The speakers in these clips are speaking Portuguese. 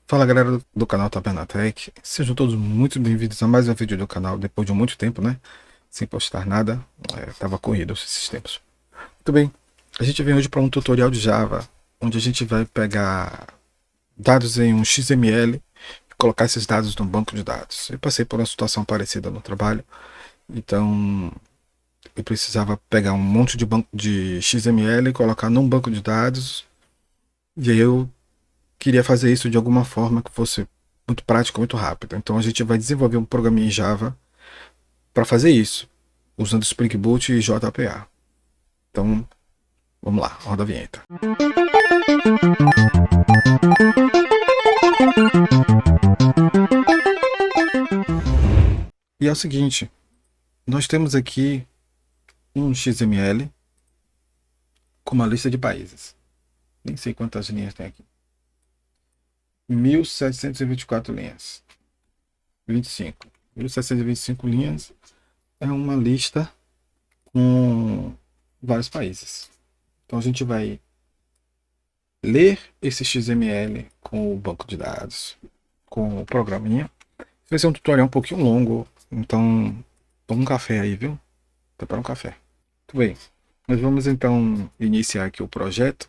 Fala galera do canal Tabernatec, sejam todos muito bem-vindos a mais um vídeo do canal depois de muito tempo, né? Sem postar nada, tava corrido esses tempos. Muito bem, a gente vem hoje para um tutorial de Java, onde a gente vai pegar dados em um XML e colocar esses dados num banco de dados. Eu passei por uma situação parecida no trabalho, então eu precisava pegar um monte de banco de XML e colocar num banco de dados, e aí eu queria fazer isso de alguma forma que fosse muito prático, muito rápido. Então a gente vai desenvolver um programinha em Java para fazer isso, usando Spring Boot e JPA. Então vamos lá, roda a vinheta. E é o seguinte, nós temos aqui um XML com uma lista de países. Nem sei quantas linhas tem aqui. 1724 linhas. 25. 1725 linhas é uma lista com vários países. Então a gente vai ler esse XML com o banco de dados, com o programinha. Vai ser um tutorial um pouquinho longo, então toma um café aí, viu? Prepara um café. Muito bem. Nós vamos então iniciar aqui o projeto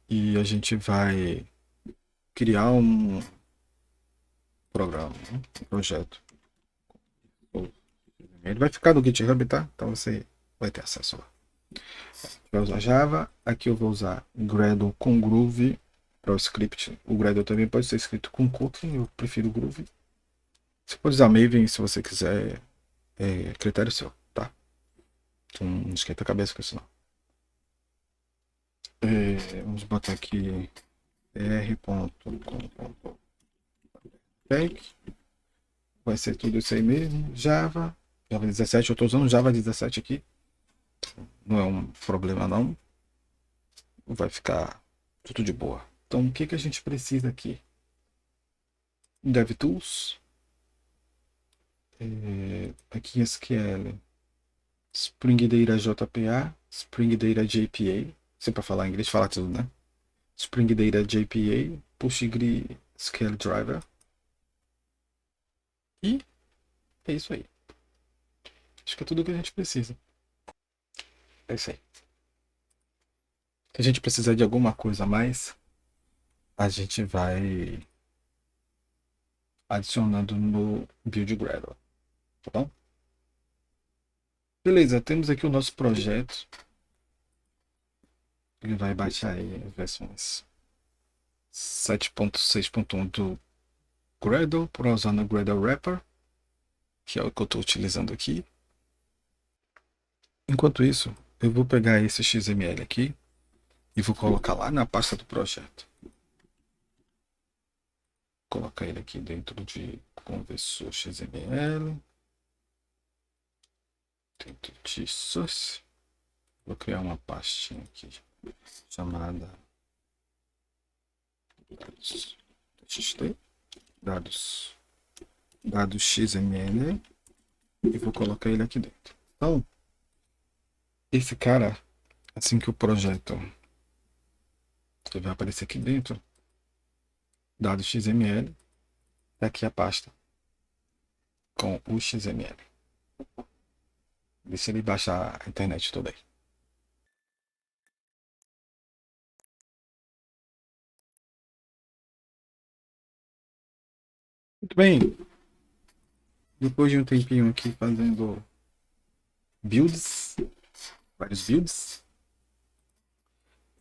e a gente vai criar um programa, né? Um projeto. Ele vai ficar no GitHub, tá? Então você vai ter acesso lá. Vai usar Java. Aqui eu vou usar Gradle com Groove para o script. O Gradle também pode ser escrito com Kotlin, eu prefiro Groove. Você pode usar Maven se você quiser, é critério seu, tá? Então não esquenta a cabeça com isso não. Vamos botar aqui r.com.tech. Vai ser tudo isso aí mesmo. Java 17, eu estou usando Java 17 aqui. Não é um problema não. Vai ficar tudo de boa. Então o que a gente precisa aqui? DevTools. Aqui SQL. Spring Data JPA. Spring Data JPA. Se para falar inglês, fala tudo, né? Spring Data JPA. PostgreSQL Driver. E é isso aí. Acho que é tudo que a gente precisa. É isso aí. Se a gente precisar de alguma coisa a mais, a gente vai adicionando no build Gradle, tá bom? Beleza, temos aqui o nosso projeto. Ele vai baixar aí as versões 7.6.1 do Gradle, por usando o Gradle Wrapper, que é o que eu estou utilizando aqui. Enquanto isso, eu vou pegar esse XML aqui e vou colocar lá na pasta do projeto. Vou colocar ele aqui dentro de Conversor XML. Dentro de Source. Vou criar uma pastinha aqui chamada dados XML e vou colocar ele aqui dentro. Então, esse cara, assim que o projeto ele vai aparecer aqui dentro, dados XML, tá aqui a pasta com o XML. Deixa ele baixar a internet toda aí. Muito bem. Depois de um tempinho aqui fazendo builds, vários builds,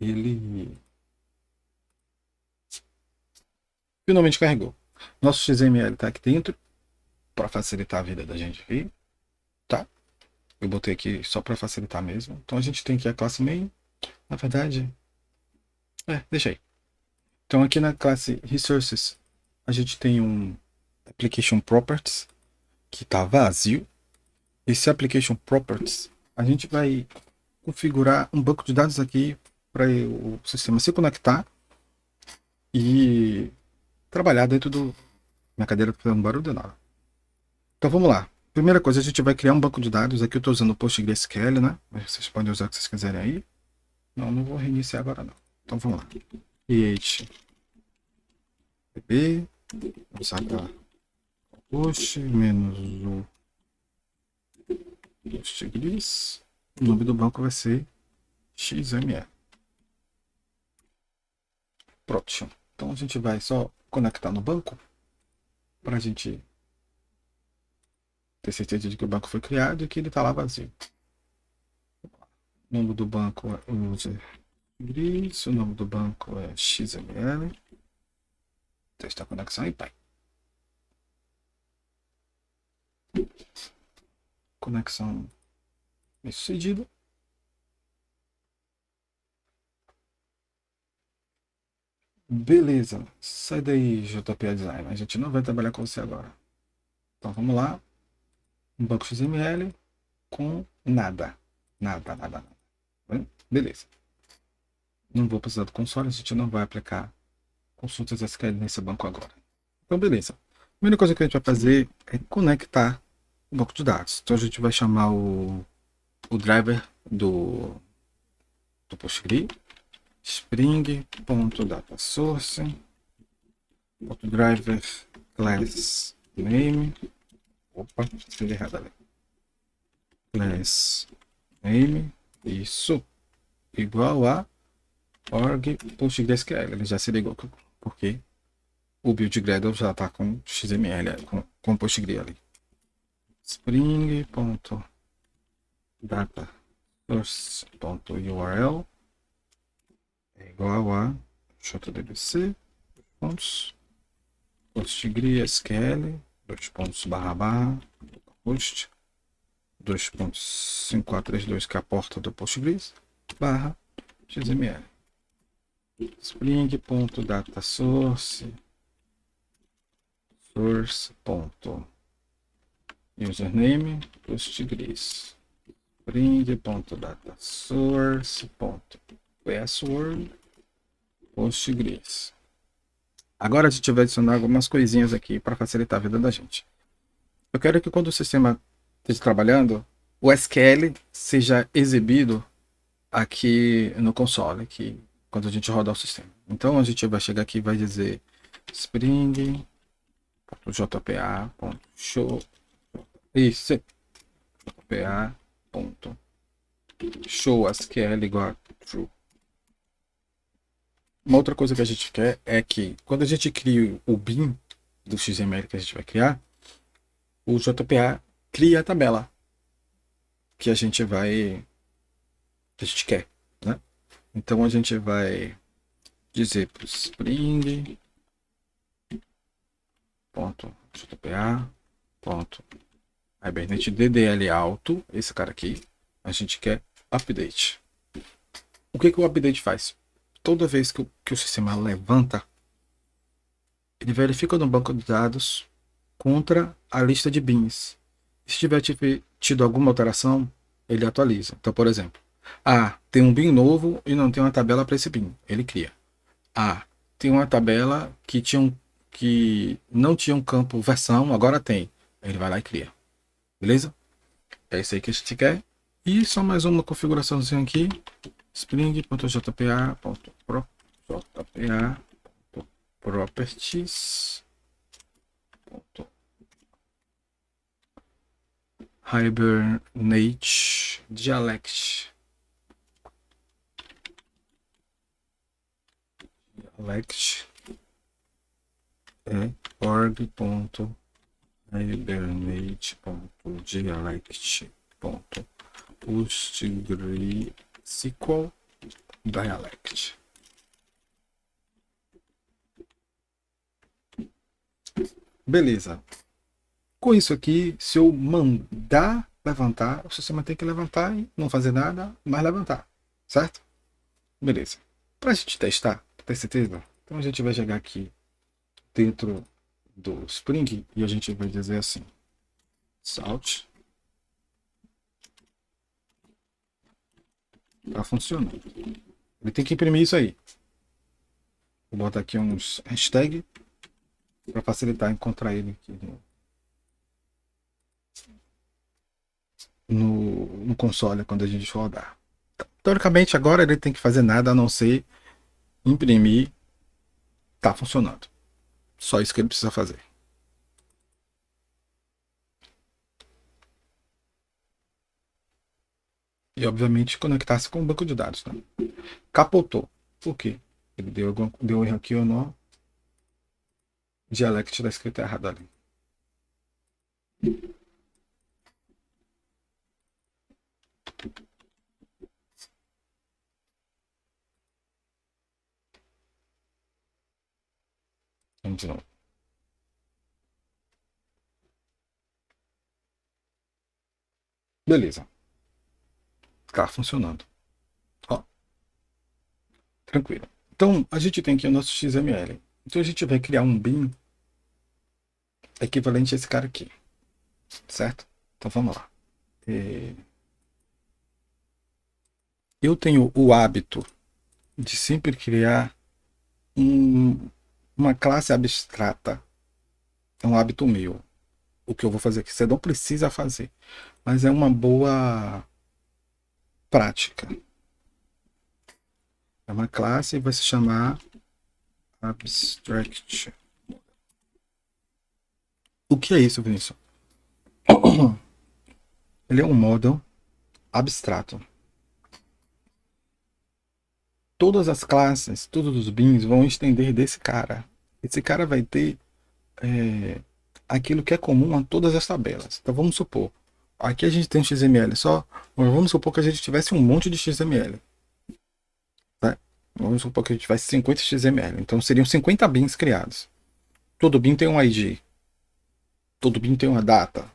ele finalmente carregou. Nosso XML está aqui dentro para facilitar a vida da gente aqui, tá? Eu botei aqui só para facilitar mesmo. Então a gente tem aqui a classe main. Na verdade, deixa aí. Então aqui na classe resources a gente tem um application properties que está vazio. Esse application properties a gente vai configurar um banco de dados aqui para o sistema se conectar e trabalhar dentro do... Minha cadeira está fazendo barulho de nada. Então vamos lá. Primeira coisa, a gente vai criar um banco de dados. Aqui eu estou usando o PostgreSQL, né? Vocês podem usar o que vocês quiserem aí. Não vou reiniciar agora não. Então vamos lá. Create DB, vamos sacar push menos o Postgres. O nome do banco vai ser XML. Pronto. Então a gente vai só conectar no banco para a gente ter certeza de que o banco foi criado e que ele está lá vazio. O nome do banco é user gris, o nome do banco é XML. Testar a conexão e pai. Conexão bem sucedida. Beleza, sai daí, JPA Design. A gente não vai trabalhar com você agora. Então vamos lá. Um banco XML com nada. Nada. Beleza. Não vou precisar do console, a gente não vai aplicar consultas SQL nesse banco agora. Então, beleza. A primeira coisa que a gente vai fazer é conectar o banco de dados. Então a gente vai chamar o driver do Postgre, spring.datasource.driver class name. Opa, escrevi errado ali. Class name, isso, igual a org PostgreSQL. Ele já se ligou porque o build Gradle já está com XML, com Postgre ali. Spring.datasource.url é igual a JDBC, PostgreSQL, host, 2.5432, que é a porta do Postgres, barra XML. Spring.datasource, source.username, Postgres. Spring.datasource.password, Postgres. Agora a gente vai adicionar algumas coisinhas aqui para facilitar a vida da gente. Eu quero que quando o sistema esteja trabalhando, o SQL seja exibido aqui no console, aqui, quando a gente rodar o sistema. Então a gente vai chegar aqui e vai dizer spring.jpa.show isso, jpa.show SQL igual a true. Uma outra coisa que a gente quer é que quando a gente cria o bin do XML que a gente vai criar, o JPA cria a tabela que a gente quer, né? Então a gente vai dizer para o spring.jpa.hibernate DDL alto, esse cara aqui, a gente quer update. O que o update faz? Toda vez que o sistema levanta, ele verifica no banco de dados contra a lista de bins. Se tiver tido alguma alteração, ele atualiza. Então, por exemplo, tem um bin novo e não tem uma tabela para esse bin. Ele cria. Tem uma tabela que não tinha um campo versão, agora tem. Ele vai lá e cria. Beleza? É isso aí que a gente quer. E só mais uma configuraçãozinha aqui. Spring.jpa.properties. Hibernate dialect é org.hibernate.dialect.postgresql dialect. Beleza. Com isso aqui, se eu mandar levantar, o sistema tem que levantar e não fazer nada, mas levantar, certo? Beleza. Para a gente testar, para ter certeza, então a gente vai chegar aqui dentro do Spring e a gente vai dizer assim, salt. Tá funcionando. Ele tem que imprimir isso aí. Vou botar aqui uns hashtags para facilitar encontrar ele aqui no console quando a gente rodar. Teoricamente agora ele tem que fazer nada a não ser imprimir. Tá funcionando. Só isso que ele precisa fazer. E, obviamente, conectar-se com o banco de dados. Né? Capotou. Por quê? Ele deu erro aqui ou no dialect da escrita errada ali. Vamos de novo. Beleza. Tá funcionando. Ó, tranquilo. Então, a gente tem aqui o nosso XML. Então, a gente vai criar um bin equivalente a esse cara aqui. Certo? Então, vamos lá. Eu tenho o hábito de sempre criar uma classe abstrata. É um hábito meu. O que eu vou fazer aqui, você não precisa fazer, mas é uma boa prática. É uma classe e vai se chamar abstract. O que é isso, Vinícius? Ele é um model abstrato. Todas as classes, todos os bins vão estender desse cara. Esse cara vai ter aquilo que é comum a todas as tabelas. Então vamos supor, aqui a gente tem um XML só, mas vamos supor que a gente tivesse um monte de XML. Tá? Vamos supor que a gente tivesse 50 XML. Então seriam 50 bins criados. Todo bin tem um ID. Todo bin tem uma data.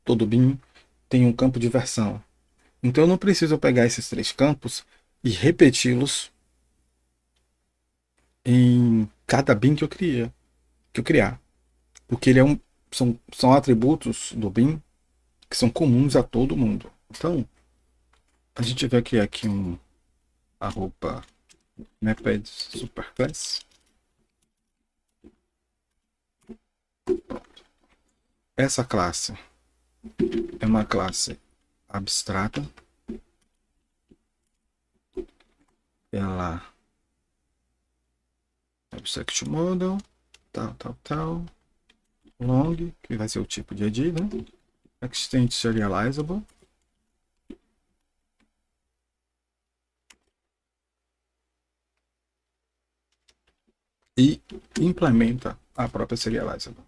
Todo bin tem um campo de versão. Então eu não preciso pegar esses 3 campos e repeti-los em cada bin que eu criar. Porque ele são atributos do bin que são comuns a todo mundo. Então, a gente vai criar aqui um arroba maped superclass. Pronto. Essa classe é uma classe abstrata. Ela abstract model, tal, long, que vai ser o tipo de ID, né? Extend serializable. E implementa a própria serializable.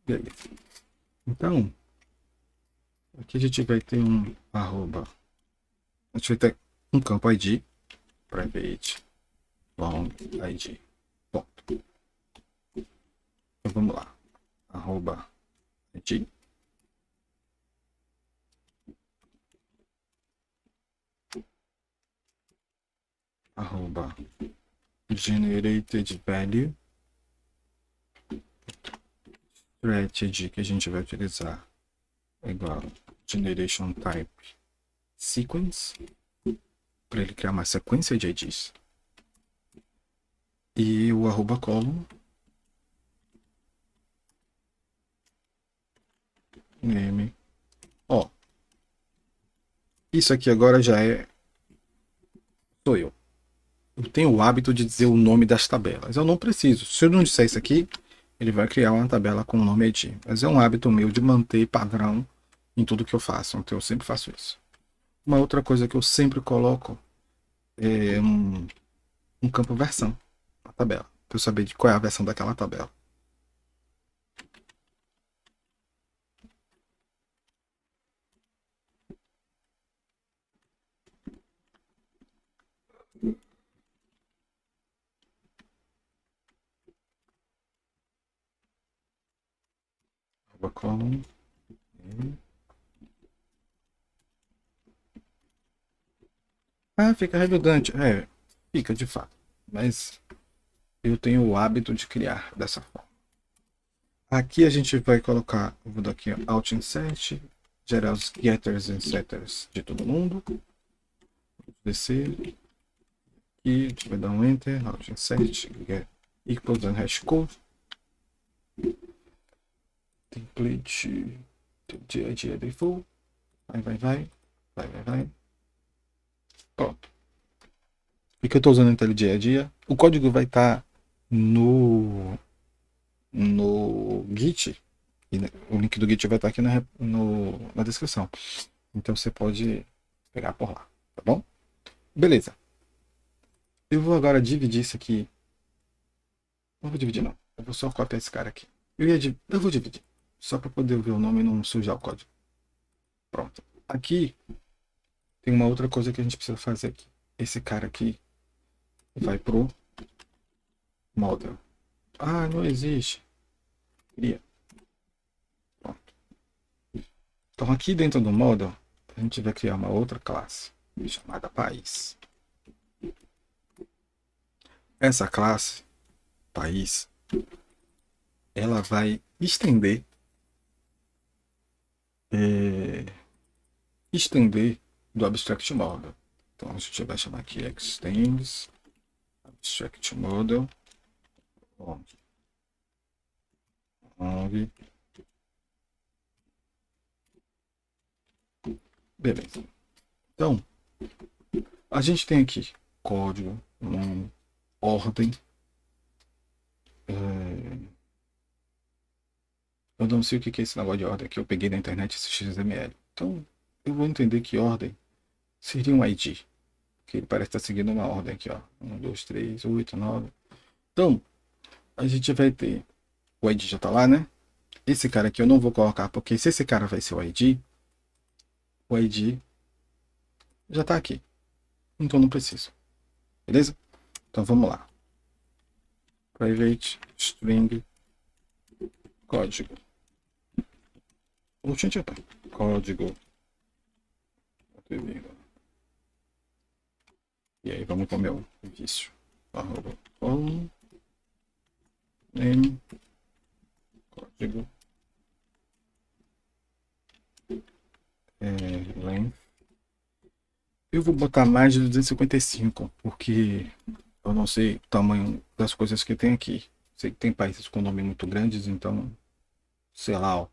Beleza. Então, aqui a gente vai ter um arroba. A gente vai ter um campo ID, private, long, ID. Ponto. Então vamos lá. Arroba ID. Arroba generated value. Strategy que a gente vai utilizar é igual generation type sequence, para ele criar uma sequência de IDs. E o arroba column name. Ó, isso aqui agora já sou eu. Eu tenho o hábito de dizer o nome das tabelas. Eu não preciso. Se eu não disser isso aqui, ele vai criar uma tabela com o nome ID. Mas é um hábito meu de manter padrão em tudo que eu faço. Então eu sempre faço isso. Uma outra coisa que eu sempre coloco é um campo versão na tabela. Para eu saber de qual é a versão daquela tabela. Column. Ah, fica redundante. Fica de fato. Mas eu tenho o hábito de criar dessa forma. Aqui a gente vai colocar, eu vou dar aqui Alt Insert, gerar os getters e setters de todo mundo. Descer. Aqui a gente vai dar um Enter, Alt Insert, get equals and hash code. Template dia default. Vai. Pronto. E que eu estou usando IntelliJ a dia. O código vai estar no, no Git. E o link do Git vai estar aqui na descrição. Então você pode pegar por lá, tá bom? Beleza. Eu vou agora dividir isso aqui. Não vou dividir, não. Eu vou só copiar esse cara aqui. Eu vou dividir. Só para poder ver o nome e não sujar o código. Pronto. Aqui tem uma outra coisa que a gente precisa fazer aqui. Esse cara aqui vai pro model. Ah, não existe. Cria. Pronto. Então aqui dentro do model, a gente vai criar uma outra classe chamada país. Essa classe, país, ela vai estender do abstract model. Então a gente vai chamar aqui extends abstract model long. Beleza. Então a gente tem aqui código, nome, ordem. Eu não sei o que é esse negócio de ordem que eu peguei na internet, esse XML. Então eu vou entender que ordem seria um ID. Que ele parece estar seguindo uma ordem aqui, ó. 1, 2, 3, 8, 9. Então, a gente vai ter. O ID já tá lá, né? Esse cara aqui eu não vou colocar, porque se esse cara vai ser o ID já tá aqui. Então não preciso. Beleza? Então vamos lá. Private string código. Código. E aí vamos para o meu vício. Arroba name código length. Eu vou botar mais de 255, porque eu não sei o tamanho das coisas que tem aqui. Sei que tem países com nome muito grandes, então, sei lá, ó.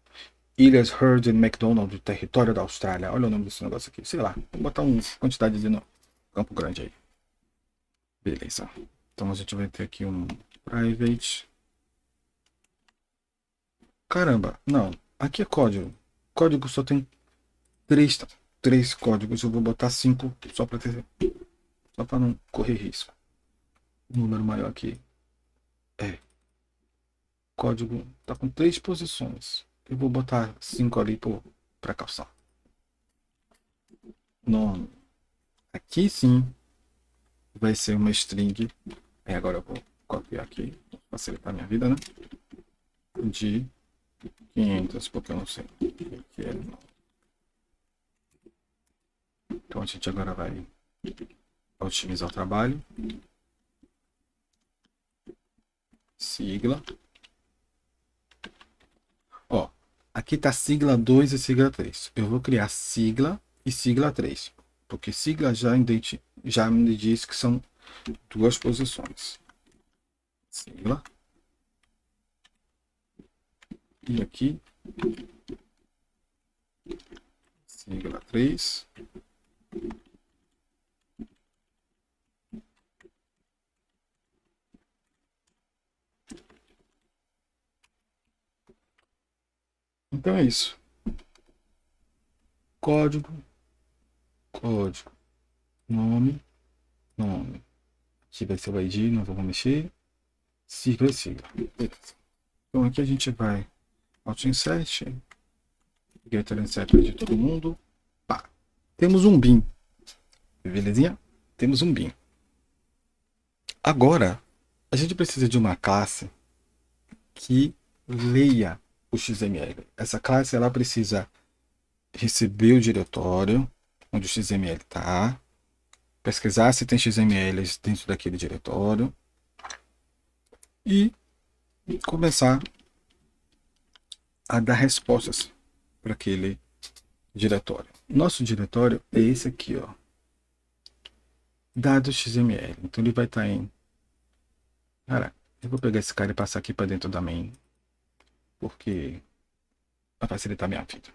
Ilhas Heard and McDonald, território da Austrália. Olha o nome desse negócio aqui. Sei lá, vou botar uma quantidade de campo grande aí. Beleza. Então a gente vai ter aqui um private. Caramba, não. Aqui é código. Código só tem três códigos. Eu vou botar 5 só para não correr risco. O número maior aqui é código. Tá com 3 posições. Eu vou botar 5 ali por precaução. Nome. Aqui sim vai ser uma string. Aí agora eu vou copiar aqui para facilitar a minha vida, né? De 500, porque eu não sei o que é. Então a gente agora vai otimizar o trabalho. Sigla. Ó, aqui tá sigla 2 e sigla 3. Eu vou criar sigla e sigla 3. Porque sigla já me diz que são 2 posições. Sigla. E aqui. Sigla 3. Então é isso. Código. Nome. Aqui vai ser o ID, não vamos mexer. Sigla. Beleza. Então aqui a gente vai Alt Insert. Getter Insert de todo mundo. Pá. Temos um bin. Belezinha? Temos um bin. Agora, a gente precisa de uma classe que leia o XML. Essa classe ela precisa receber o diretório onde o XML está, pesquisar se tem XML dentro daquele diretório e começar a dar respostas para aquele diretório. Nosso diretório é esse aqui, ó. Dados XML. Então ele vai estar em... Cara, eu vou pegar esse cara e passar aqui para dentro da main, porque vai facilitar minha vida.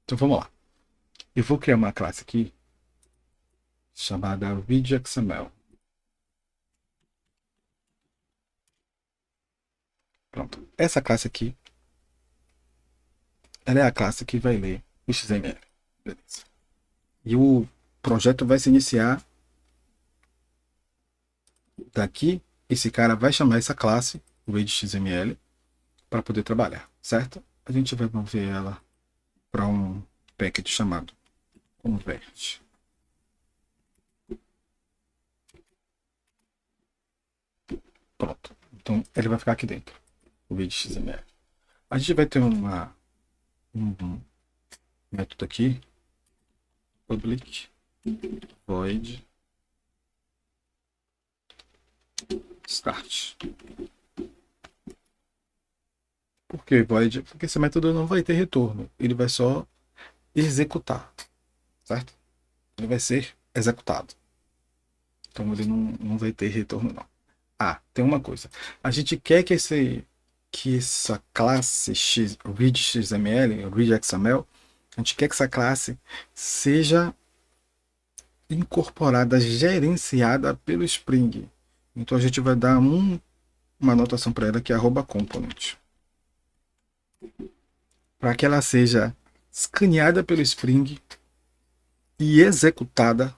Então vamos lá. Eu vou criar uma classe aqui chamada readXML. Pronto. Essa classe aqui, ela é a classe que vai ler o XML. Beleza. E o projeto vai se iniciar daqui. Esse cara vai chamar essa classe, o read.xml, para poder trabalhar, certo? A gente vai mover ela para um package chamado convert. Pronto. Então ele vai ficar aqui dentro, o read.xml. A gente vai ter um método aqui, public void start. Por que void? Porque esse método não vai ter retorno, ele vai só executar, certo? Ele vai ser executado. Então ele não vai ter retorno não. Ah, tem uma coisa. A gente quer que essa classe read.xml, read.xml, a gente quer que essa classe seja incorporada, gerenciada pelo Spring. Então a gente vai dar uma anotação para ela que é @component. Para que ela seja escaneada pelo Spring e executada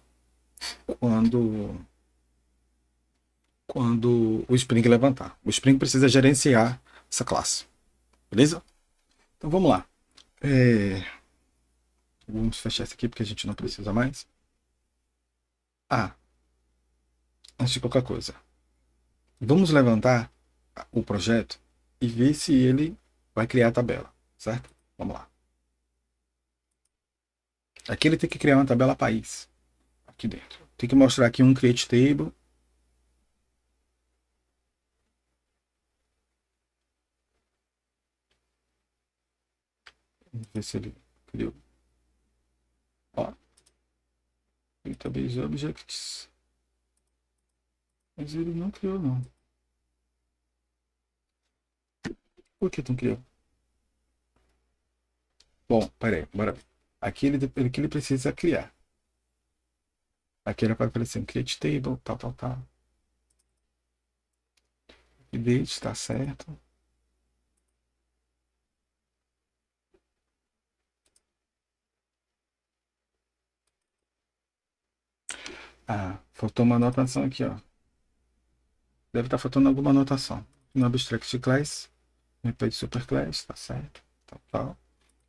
quando o Spring levantar. O Spring precisa gerenciar essa classe. Beleza? Então vamos lá. Vamos fechar isso aqui porque a gente não precisa mais. Antes de qualquer coisa, vamos levantar o projeto e ver se ele vai criar a tabela, certo? Vamos lá. Aqui ele tem que criar uma tabela país. Aqui dentro. Tem que mostrar aqui um create table. Vamos ver se ele criou. Ó. Database objects. Mas ele não criou, não. Por que não criou? Bom, peraí, bora ver. Aqui ele precisa criar. Aqui ele vai aparecer um create table, tal. Update, está certo. Faltou uma anotação aqui, ó. Deve estar faltando alguma anotação. No abstract class, pede superclass, tá certo. Tal.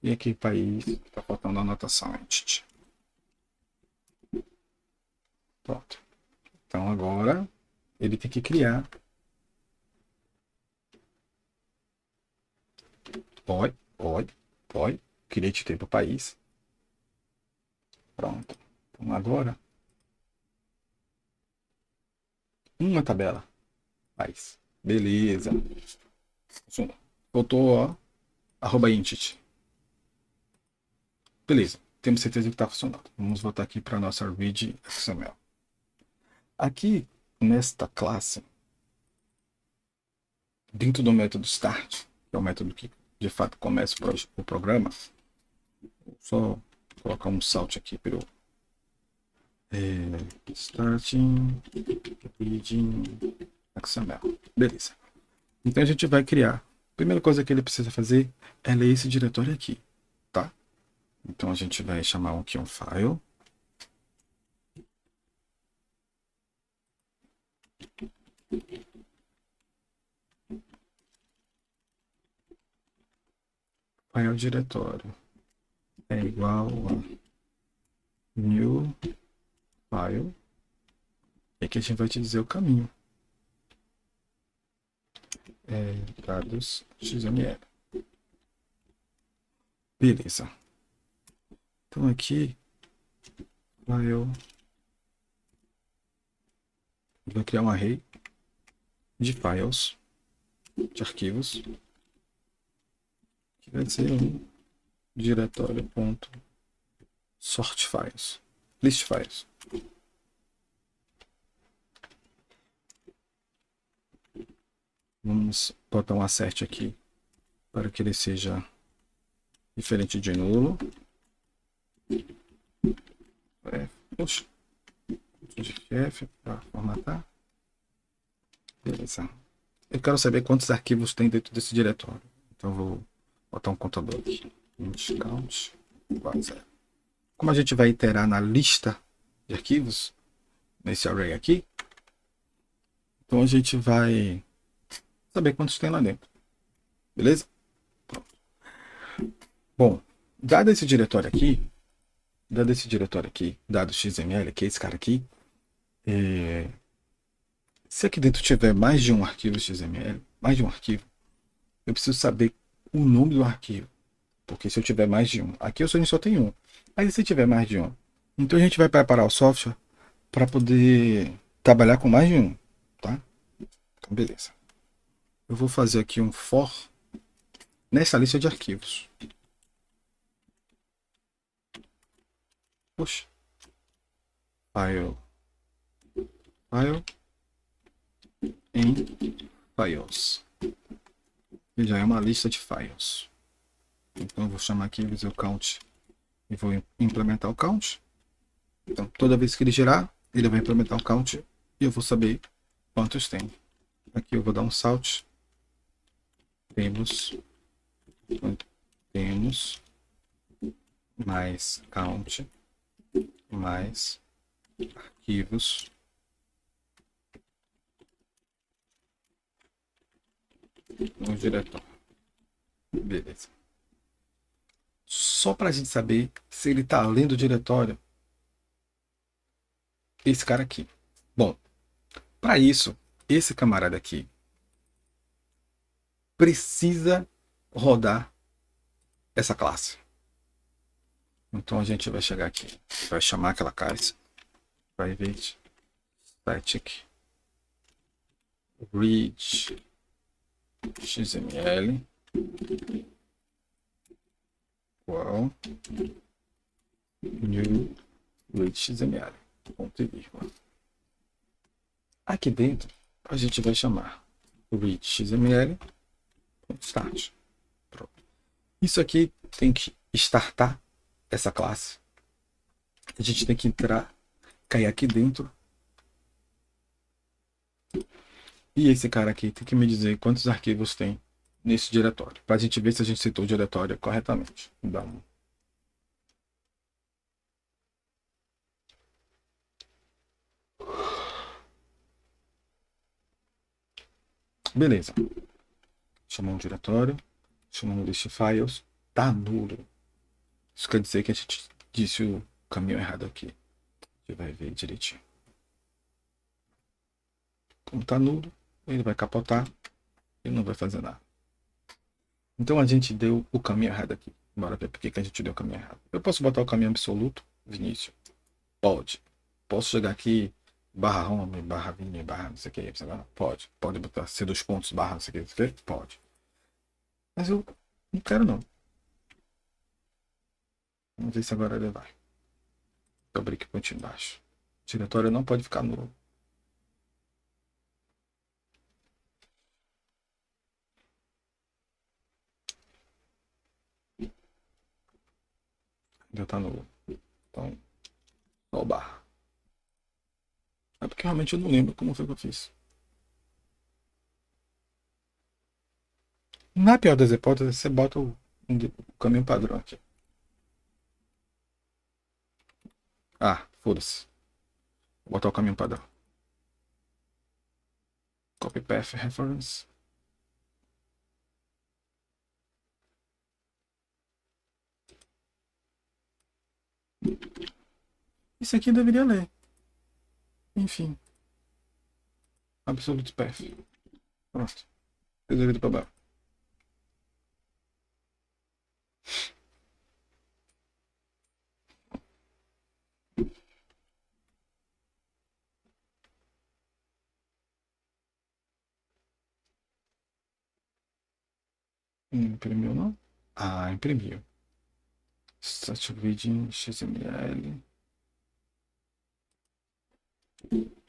E aqui país, está faltando anotação entity. Pronto. Então agora ele tem que criar. Pode. Create table país. Pronto. Então agora uma tabela. País. Beleza. Faltou, ó, @entity. Beleza. Temos certeza que está funcionando. Vamos voltar aqui para a nossa read.xml. Aqui, nesta classe, dentro do método start, que é o método que de fato começa o programa, vou só colocar um salt aqui para eu starting reading XML. Beleza. Então a gente vai criar. A primeira coisa que ele precisa fazer é ler esse diretório aqui, tá? Então a gente vai chamar aqui um file. File diretório é igual a new file. E aqui a gente vai te dizer o caminho. Dados XML. Beleza. Então aqui file vai criar um array de files, de arquivos, que vai ser um diretório ponto sort files, list files. Vamos botar um assert aqui para que ele seja diferente de nulo. Poxa, F para formatar. Beleza. Eu quero saber quantos arquivos tem dentro desse diretório. Então eu vou botar um contador aqui. Int count igual a 0. Como a gente vai iterar na lista de arquivos, nesse array aqui, então a gente vai saber quantos tem lá dentro. Beleza? Pronto. Bom, dado esse diretório aqui, dado XML, que é esse cara aqui, se aqui dentro tiver mais de um arquivo XML, mais de um arquivo, eu preciso saber o nome do arquivo. Porque se eu tiver mais de um, aqui eu só tenho um. Mas se tiver mais de um, então a gente vai preparar o software para poder trabalhar com mais de um, tá? Então, beleza. Eu vou fazer aqui um for nessa lista de arquivos. Puxa. File em files. E já é uma lista de files. Então eu vou chamar aqui Visual Count e vou implementar o count. Então toda vez que ele gerar, ele vai implementar o count e eu vou saber quantos tem. Aqui eu vou dar um salt. Temos mais count mais arquivos no diretório. Beleza. Só para a gente saber se ele está lendo o diretório, esse cara aqui. Bom, para isso, esse camarada aqui precisa rodar essa classe. Então a gente vai chegar aqui, vai chamar aquela classe private static read xml igual new read xml, ponto e vírgula. Aqui dentro a gente vai chamar read xml start. Pronto. Isso aqui tem que startar essa classe. A gente tem que entrar, cair aqui dentro. E esse cara aqui tem que me dizer quantos arquivos tem nesse diretório, para a gente ver se a gente citou o diretório corretamente. Beleza. Chamou um diretório, chamou um list files, tá nulo. Isso quer dizer que a gente disse o caminho errado aqui. A gente vai ver direitinho. Como tá nulo, ele vai capotar e não vai fazer nada. Então a gente deu o caminho errado aqui. Bora ver por que a gente deu o caminho errado. Eu posso botar o caminho absoluto, Vinícius? Pode. Posso chegar aqui, barra home, barra vini, barra não sei o que, pode. Pode botar C2 pontos, barra não sei o que, pode. Mas eu não quero não. Vamos ver se agora ele vai. Vou abrir aqui o ponto embaixo. O diretório não pode ficar nulo. Já tá nulo. Então, só o barra. É porque realmente eu não lembro como foi que eu fiz. Na pior das hipóteses, você bota o caminho padrão aqui. Ah, foda-se. Vou botar o caminho padrão. Copy path reference. Isso aqui deveria ler. Enfim. Absolute path. Pronto. Resolvido o problema. Imprimiu não? Ah, imprimiu. Start reading XML.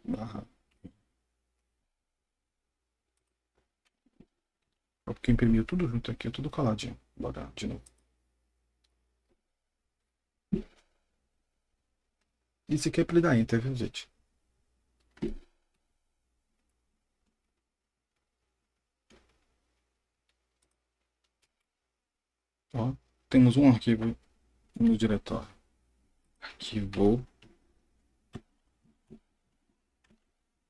Barra. É porque imprimiu tudo junto aqui, tudo coladinho. Bora de novo. Isso aqui é pra ele dar enter, viu, gente? Ó, temos um arquivo no diretório. Arquivo.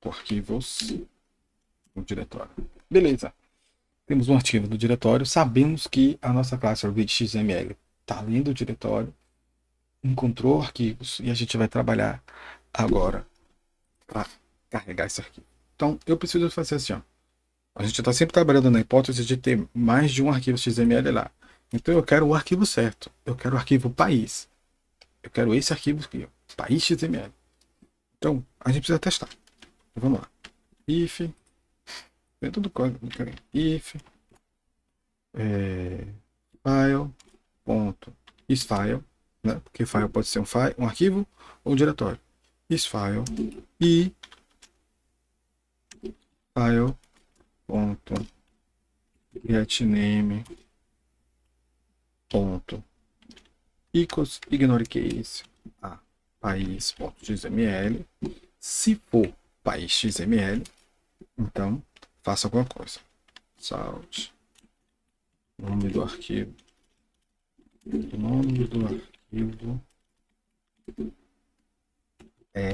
Arquivos no diretório. Beleza. Temos um arquivo do diretório. Sabemos que a nossa classe readXML está lendo o diretório, encontrou arquivos e a gente vai trabalhar agora para carregar esse arquivo. Então, eu preciso fazer assim, ó. A gente está sempre trabalhando na hipótese de ter mais de um arquivo XML lá. Então, eu quero o arquivo certo. Eu quero o arquivo país. Eu quero esse arquivo aqui, ó, país XML. Então, a gente precisa testar. Vamos lá. If, dentro do código, if, file, ponto, isFile, né? Porque file pode ser um arquivo ou um diretório. IsFile e file, ponto, getName, ponto, equals, ignore case, a país.xml. Se for país XML, então faça alguma coisa. Salt, nome do arquivo, é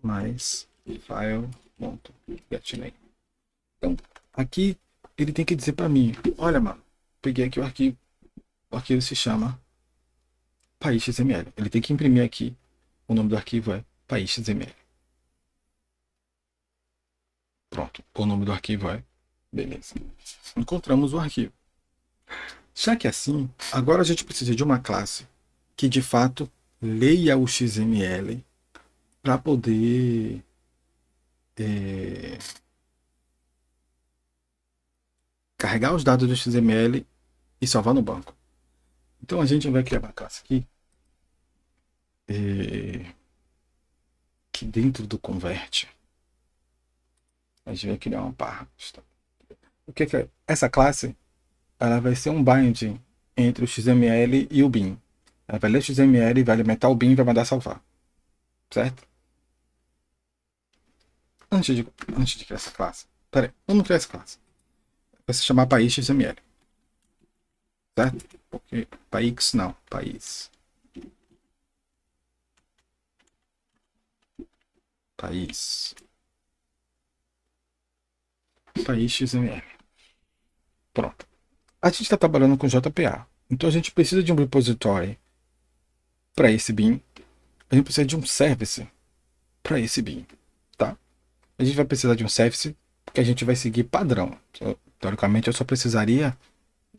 mais file.getName. Então, aqui ele tem que dizer para mim, olha, mano, peguei aqui o arquivo se chama país XML. Ele tem que imprimir aqui, o nome do arquivo é país XML. Pronto, o nome do arquivo é, beleza. Encontramos o arquivo. Já que assim, agora a gente precisa de uma classe que de fato leia o XML para poder carregar os dados do XML e salvar no banco. Então a gente vai criar uma classe aqui que dentro do convert a gente vai criar uma barra. O que é? Essa classe ela vai ser um binding entre o XML e o bin. Ela vai ler o XML, vai alimentar o bin e vai mandar salvar. Certo? Antes de criar essa classe, peraí, vamos criar essa classe. Vai se chamar país XML. Certo? Porque país não, país. País XML. Pronto. A gente está trabalhando com JPA. Então a gente precisa de um repository para esse bin. A gente precisa de um service para esse bin. Tá? A gente vai precisar de um service porque a gente vai seguir padrão. Teoricamente eu só precisaria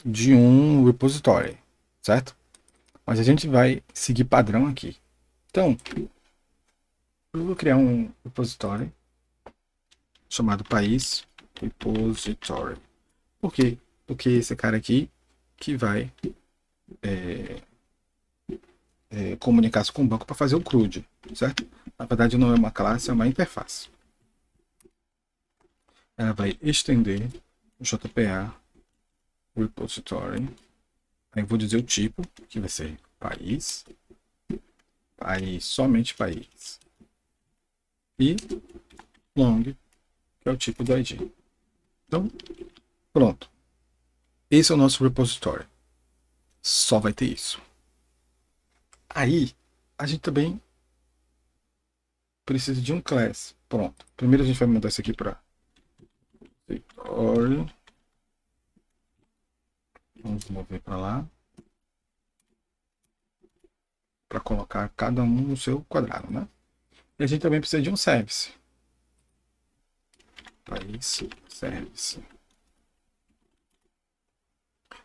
de um repository. Certo? Mas a gente vai seguir padrão aqui. Então, eu vou criar um repository chamado país repository. Por quê? Porque esse cara aqui que vai comunicar-se com o banco para fazer o CRUD, certo? Na verdade não é uma classe, é uma interface. Ela vai estender o JPA repository. Aí eu vou dizer o tipo, que vai ser país, somente país. E long, que é o tipo do ID. Então, pronto. Esse é o nosso repository. Só vai ter isso. Aí, a gente também precisa de um class. Pronto. Primeiro a gente vai mudar isso aqui para repository. Vamos mover para lá. Para colocar cada um no seu quadrado, né? E a gente também precisa de um service. País service.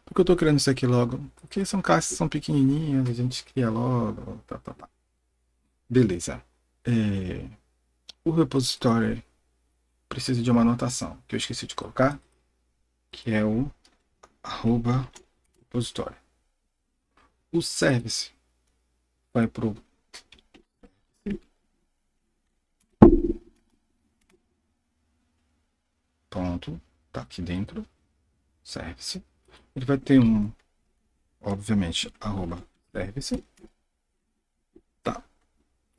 Por que eu estou criando isso aqui logo? Porque são classes que são pequenininhas, a gente cria logo. Tá. Beleza. O repository precisa de uma anotação que eu esqueci de colocar, que é o @repository. O service vai pro pronto, tá aqui dentro, service. Ele vai ter obviamente, @service. Tá.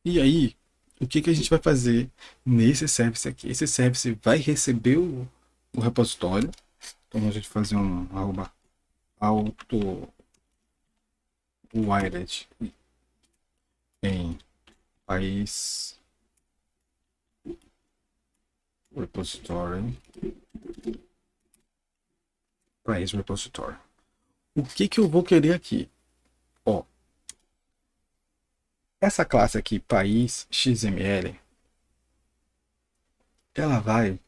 E aí, o que a gente vai fazer nesse service aqui? Esse service vai receber o repositório. Então a gente fazer um auto wired em país repository. País repository. O que eu vou querer aqui? Ó, essa classe aqui, país XML, ela vai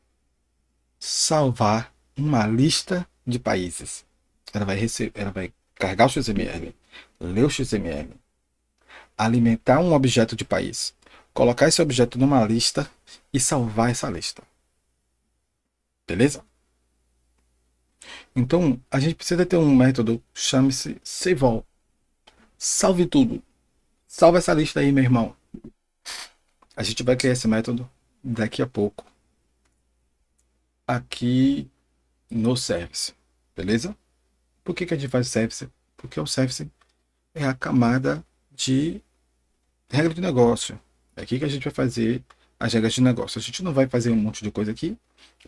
salvar uma lista de países. Ela vai carregar o XML, ler o XML, alimentar um objeto de país, colocar esse objeto numa lista e salvar essa lista. Beleza? Então, a gente precisa ter um método, chame-se Savall. Salve tudo. Salva essa lista aí, meu irmão. A gente vai criar esse método daqui a pouco aqui no service. Beleza? Por que a gente faz o service? Porque o service é a camada de regra de negócio. É aqui que a gente vai fazer as regras de negócio. A gente não vai fazer um monte de coisa aqui,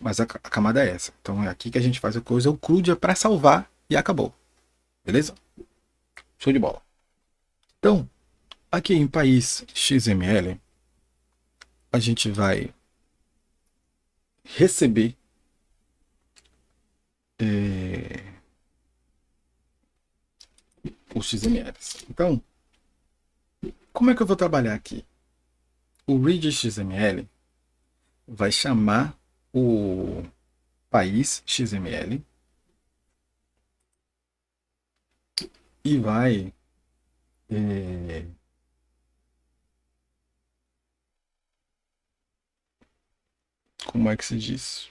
mas a camada é essa. Então é aqui que a gente faz a coisa. O CRUD é para salvar e acabou. Beleza? Show de bola. Então, aqui em país XML, a gente vai receber os XMLs. Então, como é que eu vou trabalhar aqui? O read XML vai chamar o país XML e vai como é que se diz?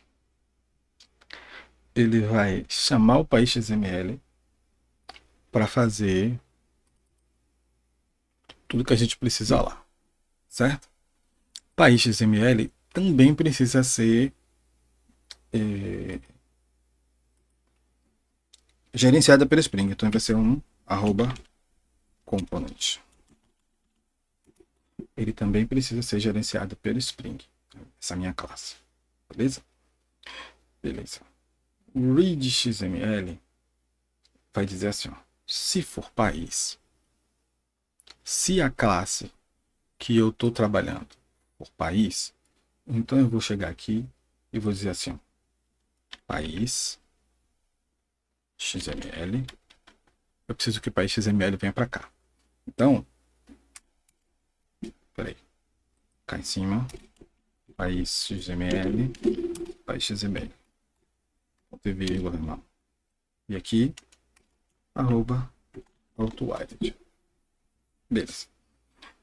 Ele vai chamar o país XML para fazer tudo que a gente precisa lá, certo? País XML também precisa ser gerenciada pelo Spring, então vai ser um @component. Ele também precisa ser gerenciado pelo Spring, essa minha classe, beleza? Beleza. O read XML vai dizer assim, ó, se for país, se a classe que eu estou trabalhando for país, então eu vou chegar aqui e vou dizer assim, ó, país XML. Eu preciso que o país XML venha para cá. Então, peraí, cá em cima, país XML, país XML. Ponto vírgula, irmão. E aqui, @autowired. Beleza.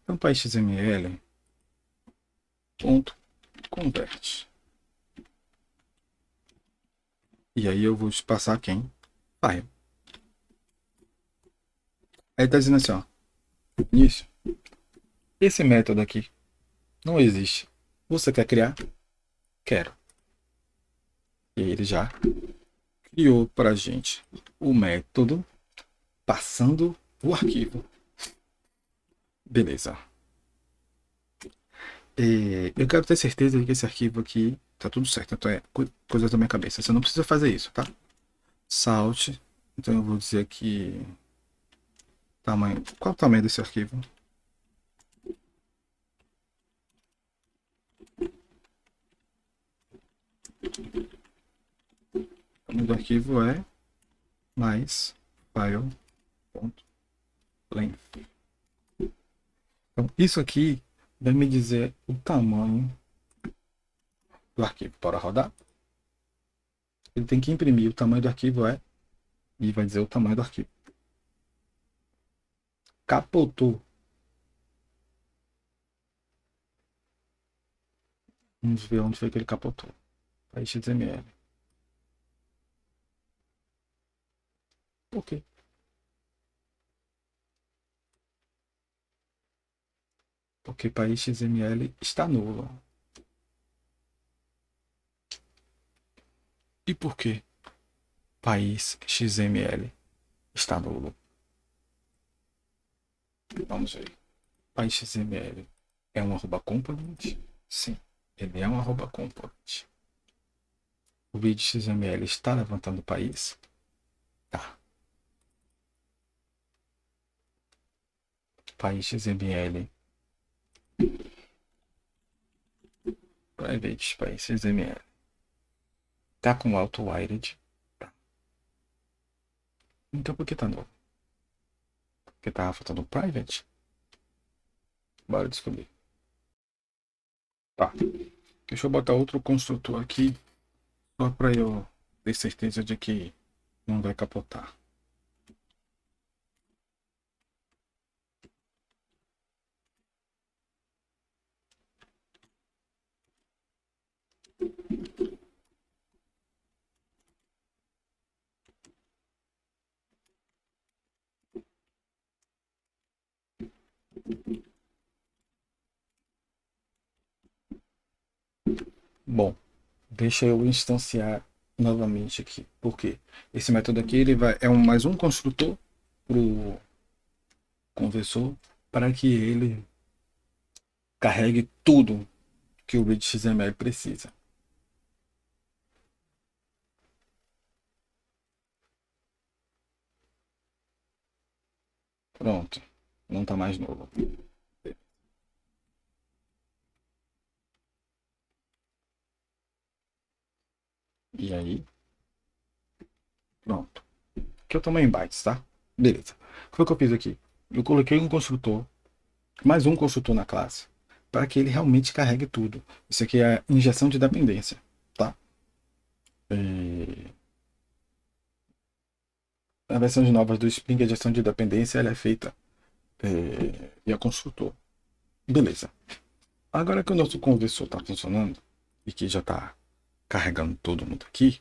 Então, país XML ponto convert. E aí eu vou passar quem? File. Aí tá dizendo assim, ó, início. Esse método aqui não existe. Você quer criar? Quero. E ele já criou para a gente o método passando o arquivo. Beleza. Eu quero ter certeza de que esse arquivo aqui tá tudo certo. Então é coisa da minha cabeça. Você não precisa fazer isso, tá? Salt. Então eu vou dizer aqui tamanho. Qual o tamanho desse arquivo? O tamanho do arquivo é mais file.length. Então isso aqui vai me dizer o tamanho do arquivo. Para rodar, ele tem que imprimir o tamanho do arquivo e vai dizer o tamanho do arquivo. Capotou. Vamos ver onde foi que ele capotou. HTML. Por quê? Porque país XML está nulo. E por que país XML está nulo? Vamos ver. País XML é um @component? Sim, ele é um @component. O read XML está levantando o país? Tá. país XML, private país XML, tá com auto-wired, tá. Então por que tá novo? Porque tava faltando private? Bora descobrir. Tá. Deixa eu botar outro construtor aqui, só para eu ter certeza de que não vai capotar. Bom, deixa eu instanciar novamente aqui. Por quê? Esse método aqui ele é mais um construtor para o conversor para que ele carregue tudo que o read XML precisa. Pronto, não está mais novo. E aí, pronto. Aqui é o tamanho em bytes, tá? Beleza. O que foi que eu fiz aqui? Eu coloquei um construtor, mais um construtor na classe, para que ele realmente carregue tudo. Isso aqui é injeção de dependência, tá? A versão de novas do Spring, a injeção de dependência ela é feita via construtor. Beleza. Agora que o nosso conversor está funcionando e que já está carregando todo mundo aqui,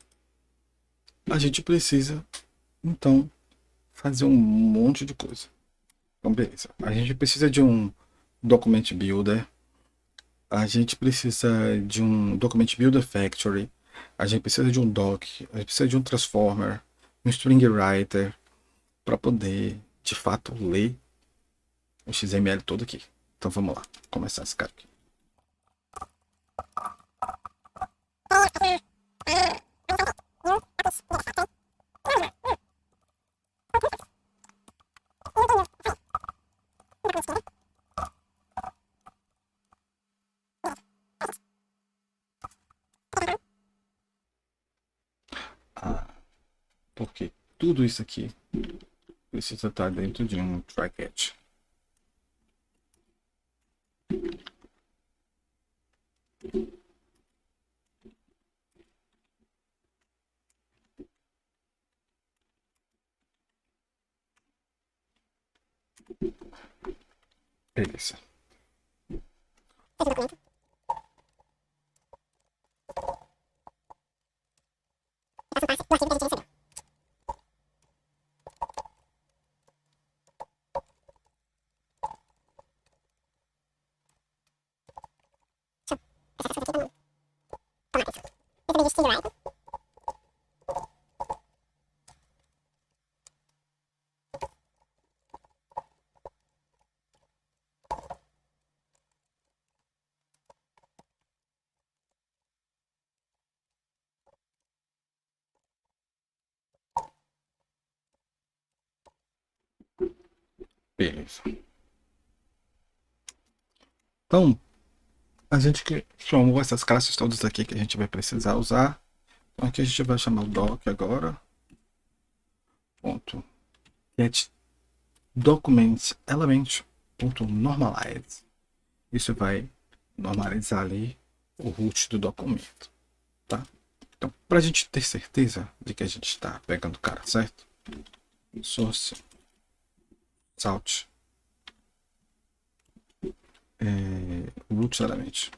a gente precisa, então, fazer um monte de coisa. Então, beleza. A gente precisa de um Document Builder, a gente precisa de um Document Builder Factory, a gente precisa de um doc, a gente precisa de um transformer, um string writer, para poder, de fato, ler o XML todo aqui. Então vamos lá, começar esse cara aqui. Porque tudo isso aqui precisa estar dentro de um try catch. Beleza. Beleza. Então, a gente que chamou essas classes todas aqui que a gente vai precisar usar. Então, aqui a gente vai chamar o doc agora. Ponto. Get documents element. Ponto normalize. Isso vai normalizar ali o root do documento, tá? Então, para a gente ter certeza de que a gente está pegando o cara certo, source salt root element.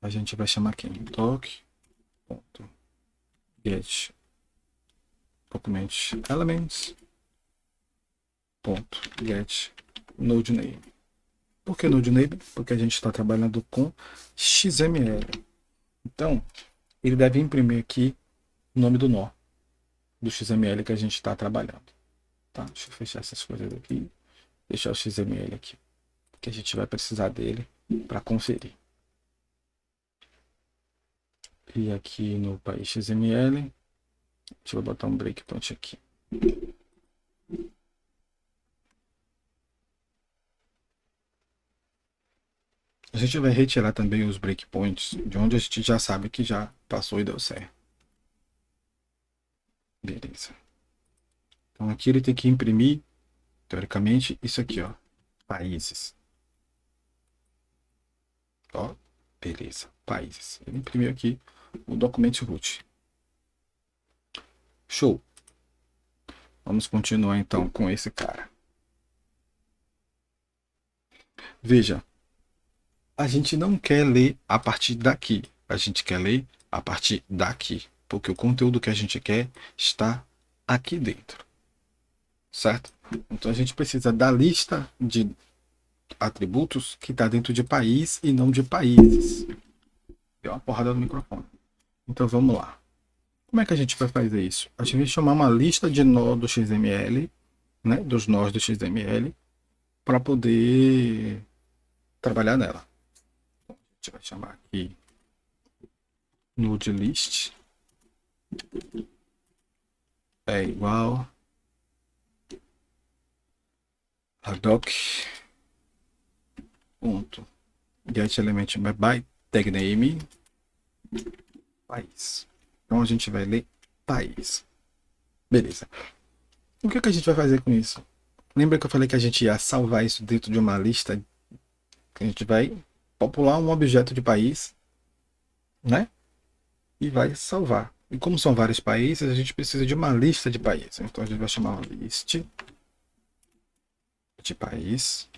A gente vai chamar aqui doc.get document elements .get node name. Por que node name? Porque a gente está trabalhando com XML. Então, ele deve imprimir aqui o nome do nó do XML que a gente está trabalhando. Tá? Deixa eu fechar essas coisas aqui. Deixar o XML aqui, que a gente vai precisar dele para conferir. E aqui no país XML, Deixa eu botar um breakpoint aqui. A gente vai retirar também os breakpoints de onde a gente já sabe que já passou e deu certo. Beleza. Então aqui ele tem que imprimir, teoricamente, isso aqui, ó. Países. Ó, beleza. Países. Ele imprimiu aqui o documento root. Show. Vamos continuar então com esse cara. Veja, a gente não quer ler a partir daqui. A gente quer ler a partir daqui. Porque o conteúdo que a gente quer está aqui dentro. Certo? Então a gente precisa da lista de atributos que está dentro de país e não de países. Deu uma porrada no microfone. Então vamos lá. Como é que a gente vai fazer isso? A gente vai chamar uma lista de nó do XML, né, dos nós do XML, para poder trabalhar nela. A gente vai chamar aqui node list é igual a doc ponto get element by tag name país. Então a gente vai ler país. Beleza. O que a gente vai fazer com isso? Lembra que eu falei que a gente ia salvar isso dentro de uma lista? A gente vai popular um objeto de país, né? E vai salvar. E como são vários países, a gente precisa de uma lista de países. Então a gente vai chamar uma list de país,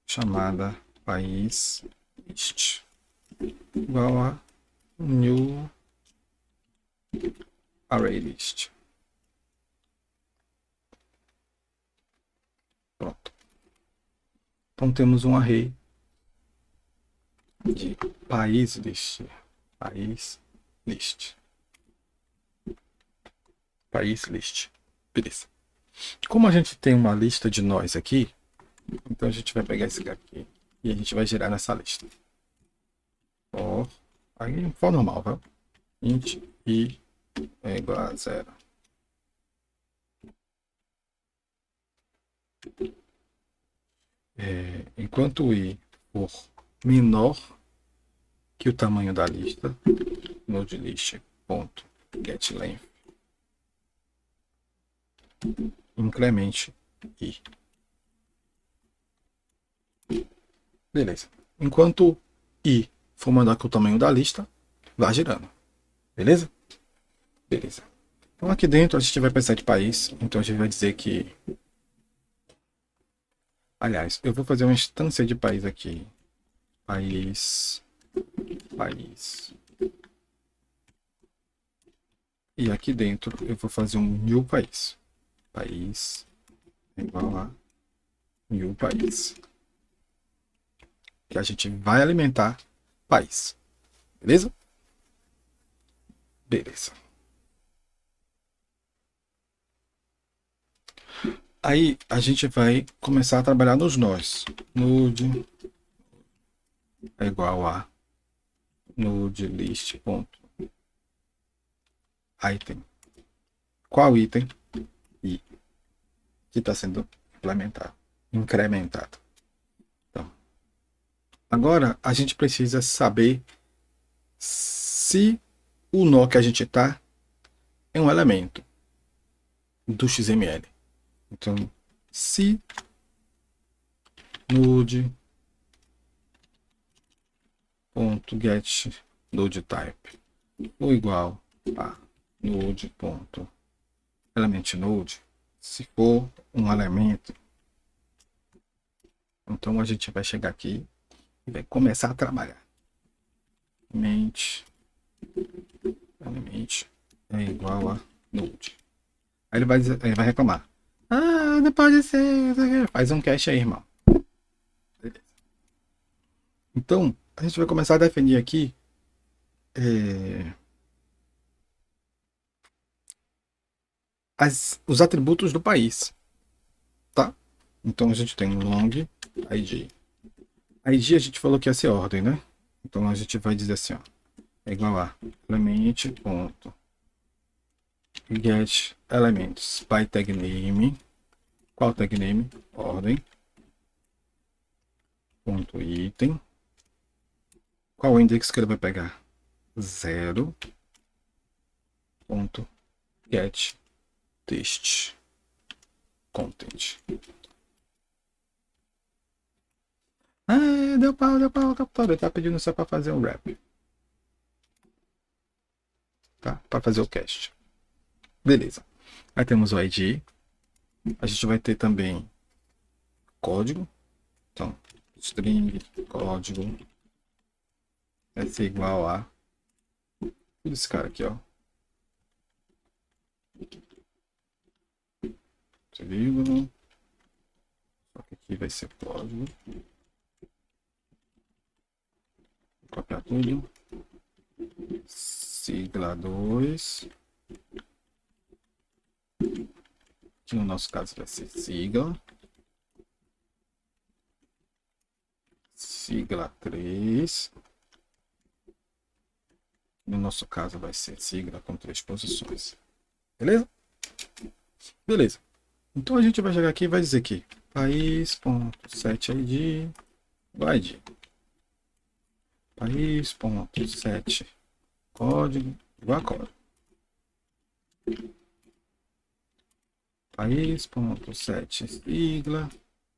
chamada país list igual a new array list. Pronto. Então temos um array de país list, país list. Beleza. Como a gente tem uma lista de nós aqui, então a gente vai pegar esse aqui e a gente vai gerar nessa lista. For, aí for normal, tá? Int i é igual a 0. Enquanto o i for menor que o tamanho da lista, node list ponto get length incremente i. Beleza. Enquanto i for maior que o tamanho da lista, vai girando. Beleza? Beleza. Então aqui dentro a gente vai precisar de país. Então a gente vai dizer que... Aliás, eu vou fazer uma instância de país aqui. País. E aqui dentro eu vou fazer um new país. País é igual a new país. Que a gente vai alimentar país. Beleza? Beleza. Aí a gente vai começar a trabalhar nos nós. Node é igual a node list ponto item. Qual item? I. Que está sendo implementado, incrementado. Então, agora a gente precisa saber se o nó que a gente está é um elemento do XML. Então, se node ponto get node type ou igual a node ponto element node, se for um elemento, então a gente vai chegar aqui e vai começar a trabalhar. Element é igual a node. Aí ele vai reclamar. Ah, não pode ser. Faz um cache aí, irmão. Beleza. Então, a gente vai começar a definir aqui os atributos do país. Tá? Então a gente tem long id. ID a gente falou que ia ser ordem, né? Então a gente vai dizer assim, ó, é igual a element ponto get elements by tag name. Qual tag name? Ordem. Ponto item. Qual index que ele vai pegar? 0. Ponto get text content. Ah, deu pau, captura. Ele tá pedindo só para fazer um wrap. Tá? Para fazer o cast. Beleza. Aí temos o ID. A gente vai ter também código. Então, string código vai ser igual a esse cara aqui, ó. Vírgula. Só que aqui vai ser código. Vou copiar tudo. Sigla 2. Que no nosso caso vai ser sigla. Sigla 3. No nosso caso vai ser sigla com 3 posições. Beleza? Beleza. Então a gente vai chegar aqui e vai dizer que país.setID ID. País.set código igual a código. País.set sigla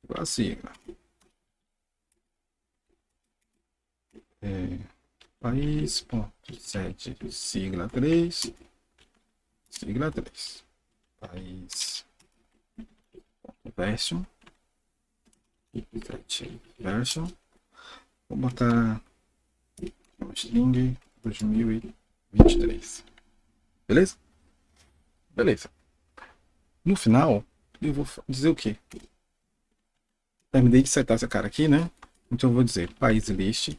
igual a sigla. País.set sigla 3 sigla 3. País version set version. Vou botar string 2023. Beleza? Beleza. No final, eu vou dizer o quê? Terminei de setar esse cara aqui, né? Então eu vou dizer país list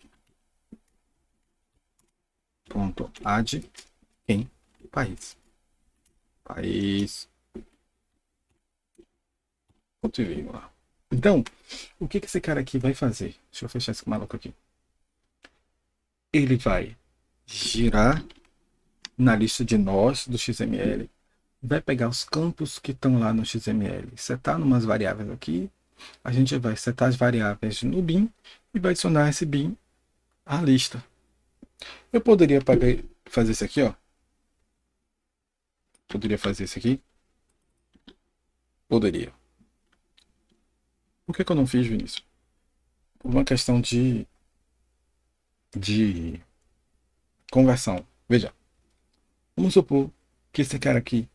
ponto add em país. País. Ponto e vírgula. Então, o que esse cara aqui vai fazer? Deixa eu fechar esse maluco aqui. Ele vai girar na lista de nós do XML, vai pegar os campos que estão lá no XML, setar umas variáveis aqui, a gente vai setar as variáveis no bin e vai adicionar esse bin à lista. Eu poderia fazer isso aqui, ó. Poderia fazer isso aqui? Poderia. Por que eu não fiz, Vinícius? Por uma questão de conversão. Veja, vamos supor que esse cara aqui,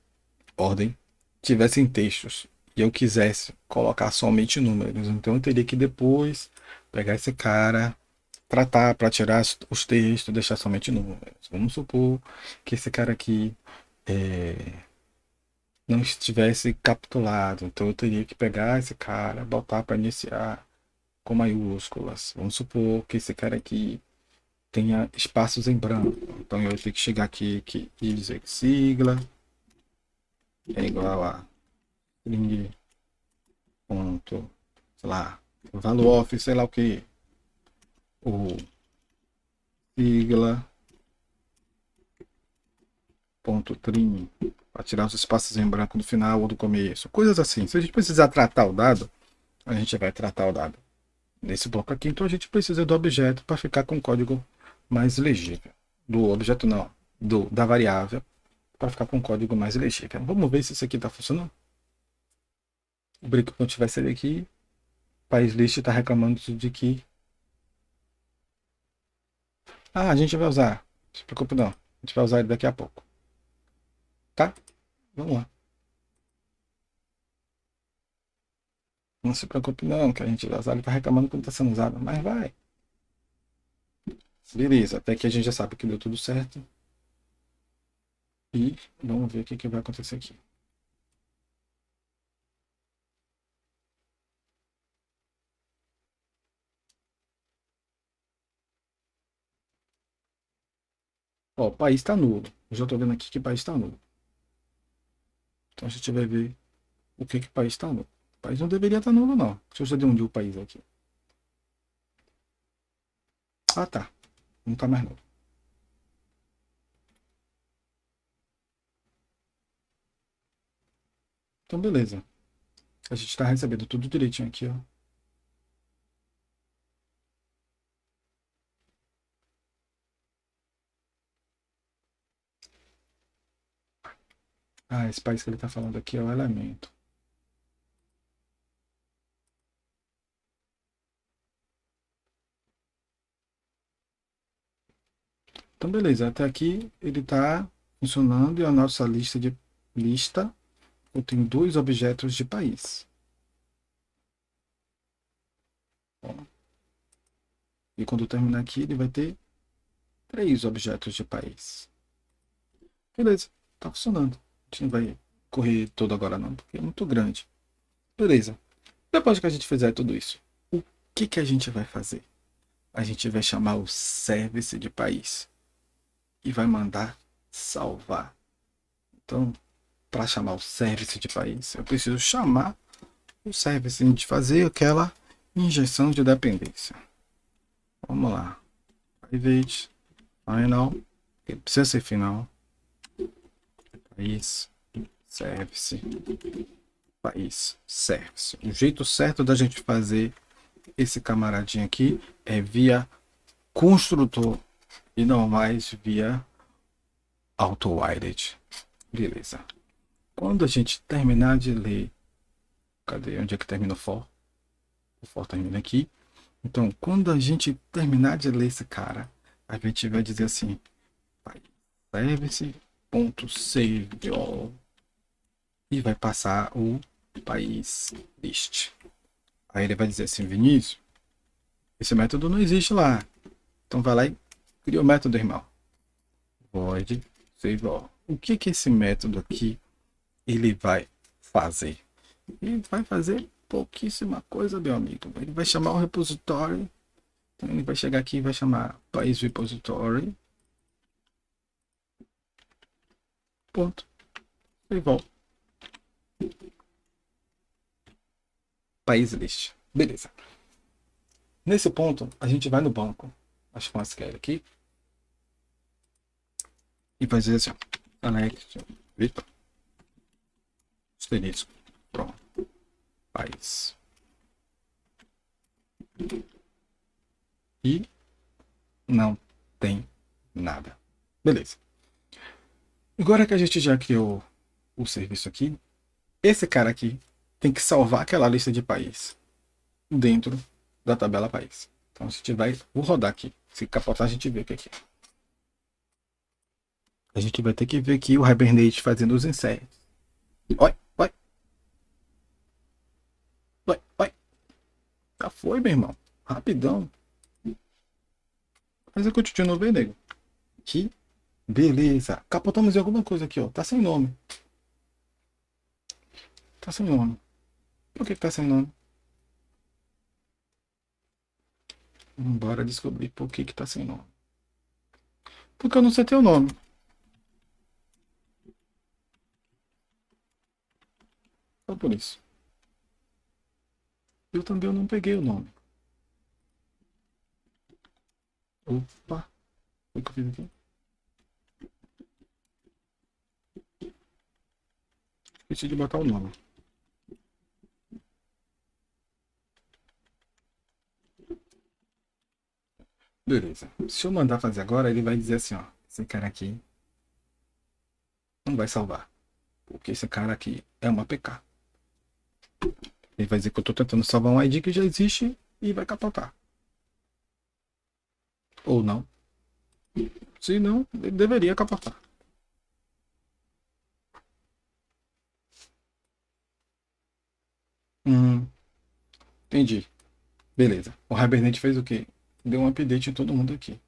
ordem, tivesse em textos e eu quisesse colocar somente números. Então eu teria que depois pegar esse cara, tratar para tirar os textos, deixar somente números. Vamos supor que esse cara aqui não estivesse capitulado. Então eu teria que pegar esse cara, botar para iniciar com maiúsculas. Vamos supor que esse cara aqui tenha espaços em branco. Então eu tenho que chegar aqui e dizer que sigla é igual a string ponto, sei lá, value of, sei lá o que, o sigla ponto trim, para tirar os espaços em branco do final ou do começo, coisas assim. Se a gente precisar tratar o dado, a gente vai tratar o dado nesse bloco aqui. Então a gente precisa do objeto para ficar com o código mais legível. Do objeto não, da variável, para ficar com o código mais legível. Vamos ver se isso aqui está funcionando. O breakpoint vai sair aqui. País list está reclamando de que a gente vai usar. Não se preocupe não. A gente vai usar ele daqui a pouco. Tá? Vamos lá. Não se preocupe não, que a gente vai usar. Ele está reclamando que não está sendo usado. Mas vai. Beleza. Até que a gente já sabe que deu tudo certo. E vamos ver o que vai acontecer aqui. Ó, o país está nulo. Eu já estou vendo aqui que o país está nulo. Então a gente vai ver o que o país está nulo. O país não deveria estar nulo, não. Deixa eu já de onde o país aqui. Ah, tá. Não tá mais não. Então, beleza. A gente tá recebendo tudo direitinho aqui, ó. Ah, esse país que ele tá falando aqui é o elemento. Então, beleza. Até aqui ele tá funcionando e a nossa lista eu tenho dois objetos de país. Ó. E quando terminar aqui, ele vai ter três objetos de país. Beleza, tá funcionando. A gente não vai correr todo agora não, porque é muito grande. Beleza. Depois que a gente fizer tudo isso, o que a gente vai fazer? A gente vai chamar o service de país e vai mandar salvar. Então, para chamar o service de país, eu preciso chamar o service de fazer aquela injeção de dependência. Vamos lá. Private, final, precisa ser final. País, service, país, service. O jeito certo da gente fazer esse camaradinho aqui é via construtor e não mais via auto-wired. Beleza. Quando a gente terminar de ler, cadê? Onde é que termina o for? O for termina aqui. Então, quando a gente terminar de ler esse cara, a gente vai dizer assim, service.save all e vai passar o país list. Aí ele vai dizer assim, Vinícius, esse método não existe lá. Então vai lá e cria o método, irmão. Void save all. O que esse método aqui ele vai fazer? Ele vai fazer pouquíssima coisa, meu amigo. Ele vai chamar o repositório. Então ele vai chegar aqui e vai chamar país repository. Ponto. Save all. País list. Beleza. Nesse ponto, a gente vai no banco. Acho que uma SQL aqui. E vai dizer assim, ó. Select. Eita. Asterisco. Pronto. País. E não tem nada. Beleza. Agora que a gente já criou o serviço aqui, esse cara aqui tem que salvar aquela lista de país dentro da tabela país. Então a gente vai, vou rodar aqui. Se capotar a gente vê o que é. A gente vai ter que ver aqui o Hibernate fazendo os inserts. Oi, oi. Oi, oi. Já foi, meu irmão. Rapidão. Execute de novo aí, nego. Aqui. Beleza. Capotamos em alguma coisa aqui, ó. Tá sem nome. Tá sem nome. Por que tá sem nome? Bora descobrir por que tá sem nome. Porque eu não sei teu nome. Só por isso. Eu também não peguei o nome. Opa. O que eu fiz aqui? Esqueci de botar o nome. Beleza. Se eu mandar fazer agora, ele vai dizer assim, ó. Esse cara aqui não vai salvar. Porque esse cara aqui é uma PK. Ele vai dizer que eu tô tentando salvar um ID que já existe e vai capotar. Ou não. Se não, ele deveria capotar. Entendi. Beleza. O Hibernate fez o quê? Deu um update em todo mundo aqui.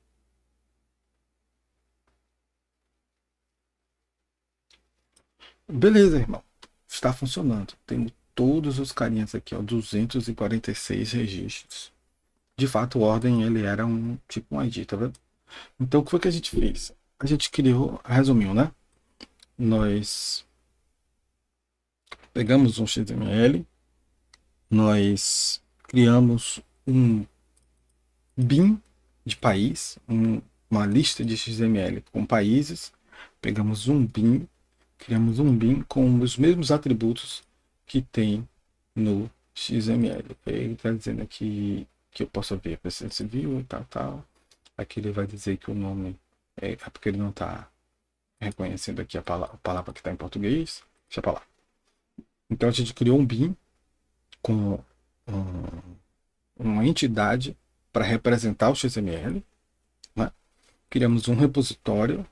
Beleza, irmão. Está funcionando. Temos todos os carinhas aqui, ó. 246 registros. De fato, o ordem ele era um tipo um ID, tá vendo? Então, o que foi que a gente fez? A gente criou, resumiu, né? Nós pegamos um XML, nós criamos um bin de país, uma lista de XML com países, pegamos um bin, criamos um bin com os mesmos atributos que tem no XML. Ele está dizendo aqui que eu posso ver a presença civil e tal. Aqui ele vai dizer que o nome é porque ele não está reconhecendo aqui a palavra que está em português. Deixa pra lá. Então a gente criou um bin com uma entidade para representar o XML, né? Criamos um repositório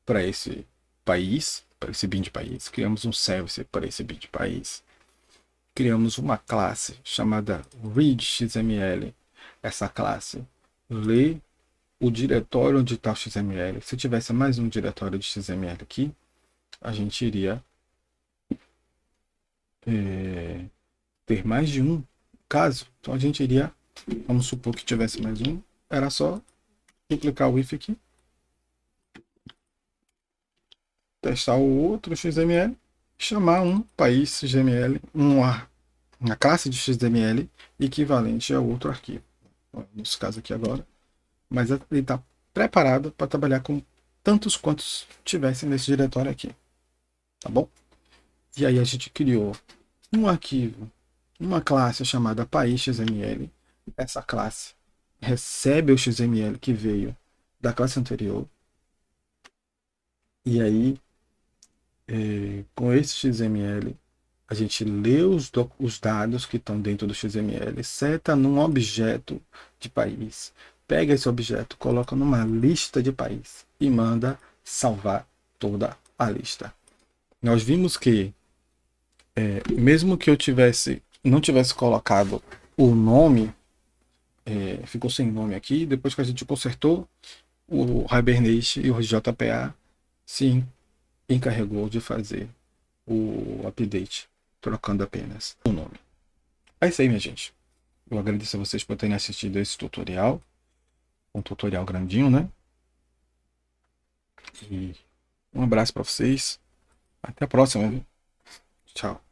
para esse país, para esse bin de país, criamos um service para esse bin de país, criamos uma classe chamada readXML. Essa classe lê o diretório onde está o XML. Se tivesse mais um diretório de XML aqui, a gente iria ter mais de um caso. Então a gente iria, vamos supor que tivesse mais um, era só duplicar o if aqui, testar o outro XML, chamar um país XML, uma classe de XML equivalente a outro arquivo. Nesse caso aqui agora. Mas ele está preparado para trabalhar com tantos quantos tivessem nesse diretório aqui. Tá bom? E aí a gente criou um arquivo, uma classe chamada país.xml. Essa classe recebe o XML que veio da classe anterior. E aí, com esse XML, a gente lê os dados que estão dentro do XML, seta num objeto de país, pega esse objeto, coloca numa lista de país e manda salvar toda a lista. Nós vimos que, mesmo que eu não tivesse colocado o nome, ficou sem nome aqui, depois que a gente consertou, o Hibernate e o JPA se encarregou de fazer o update, trocando apenas o nome. É isso aí, minha gente. Eu agradeço a vocês por terem assistido esse tutorial. Um tutorial grandinho, né? E um abraço para vocês. Até a próxima. Tchau.